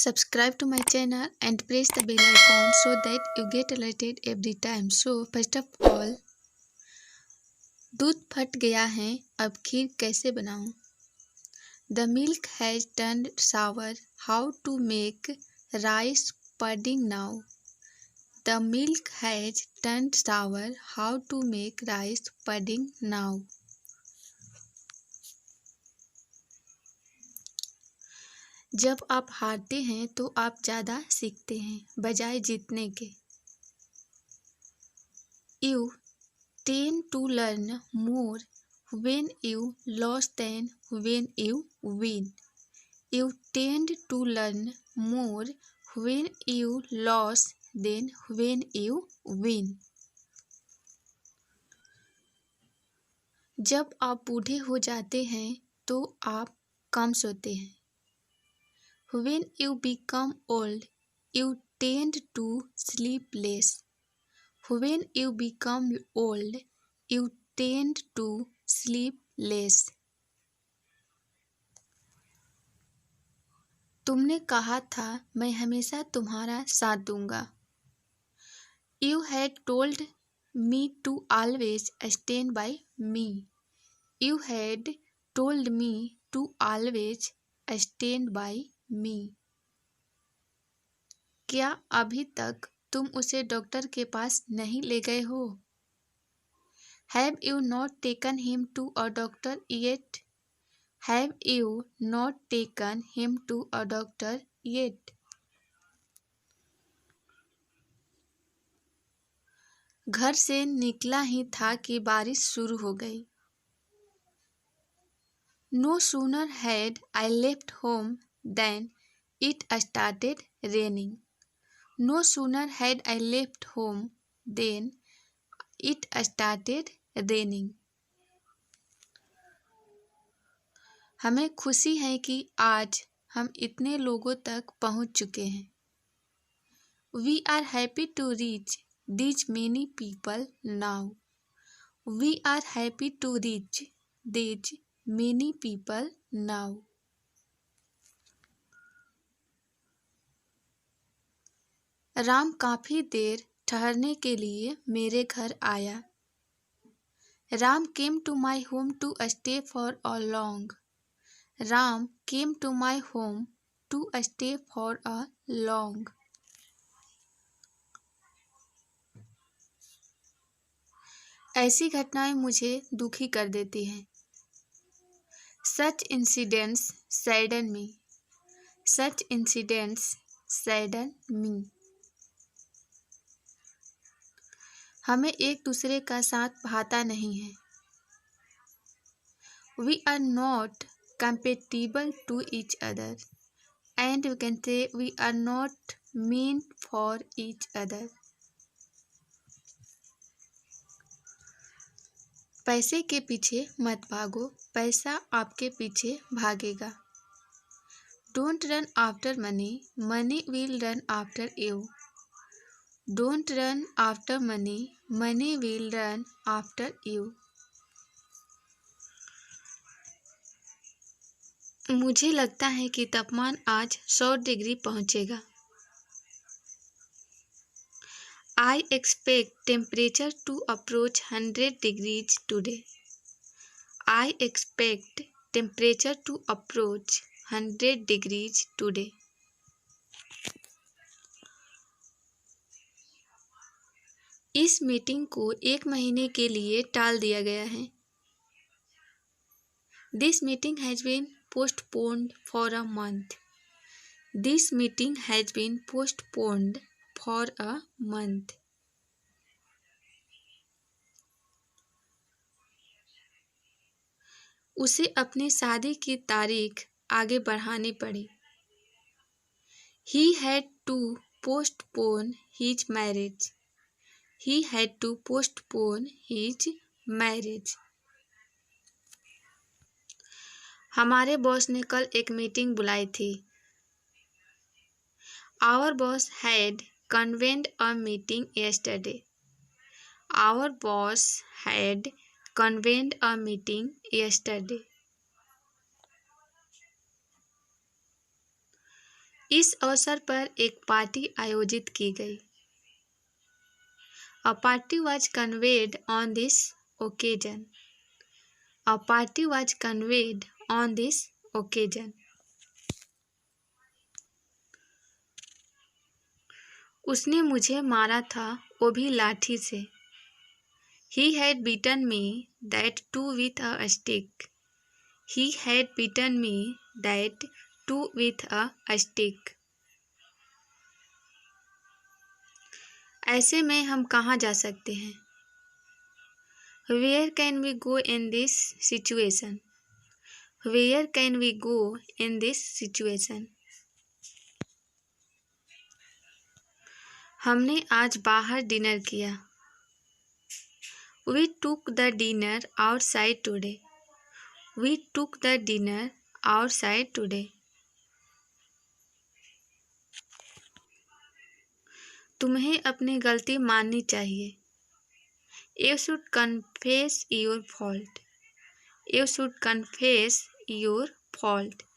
Subscribe to my channel and press the bell icon so that you get alerted every time. So first of all, दूध फट गया है, अब खीर कैसे बनाऊं? The milk has turned sour. How to make rice pudding now? The milk has turned sour. How to make rice pudding now? जब आप हारते हैं तो आप ज़्यादा सीखते हैं बजाय जीतने के। You tend to learn more when you lose than when you win. You tend to learn more when you lose than when you win. जब आप बूढ़े हो जाते हैं तो आप कम सोते हैं। When you become old, you tend to sleep less. When you become old, you tend to sleep less. तुमने कहा था मैं हमेशा तुम्हारा साथ दूंगा। You had told me to always stand by me. You had told me to always stand by me. क्या अभी तक तुम उसे डॉक्टर के पास नहीं ले गए हो? Have you not taken him to a doctor yet? Have you not taken him to a doctor yet? घर से निकला ही था कि बारिश शुरू हो गई। No sooner had I left home than it started raining. No sooner had I left home than it started raining. हमें खुशी है कि आज हम इतने लोगों तक पहुंच चुके हैं। We are happy to reach these many people now. We are happy to reach these many people now. Ram काफी देर ठहरने के लिए मेरे घर आया। Ram came to my home to stay for a long. Ram came to my home to stay for a long. ऐसी घटनाएं मुझे दुखी कर देती हैं। Such incidents sadden me. Such incidents sadden me. हमें एक दूसरे का साथ भाता नहीं है। We are not compatible to each other, and we can say we are not meant for each other. पैसे के पीछे मत भागो, पैसा आपके पीछे भागेगा। Don't run after money, money will run after you. Don't run after money, money will run after you. मुझे लगता है कि तापमान आज 100 डिग्री पहुंचेगा। I expect temperature to approach 100 degrees today. I expect temperature to approach 100 degrees today. इस meeting को 1 महीने के लिए टाल दिया गया है। This meeting has been postponed for a month. This meeting has been postponed for a month. उसे अपनी शादी की तारीख आगे बढ़ानी पड़ी। He had to postpone his marriage. He had to postpone his marriage. हमारे बॉस ने कल एक मीटिंग बुलाई थी। Our boss had convened a meeting yesterday. Our boss had convened a meeting yesterday. इस अवसर पर एक पार्टी आयोजित की गई। A party was convened on this occasion. A party was convened on this occasion. उसने मुझे मारा था, वो भी लाठी से। He had beaten me, that too with a stick. He had beaten me, that too with a stick. ऐसे में हम कहाँ जा सकते हैं? Where can we go in this situation? Where can we go in this situation? हमने आज बाहर डिनर किया। We took the dinner outside today. We took the dinner outside today. तुम्हें अपनी गलती माननी चाहिए। You should confess your fault. You should confess your fault.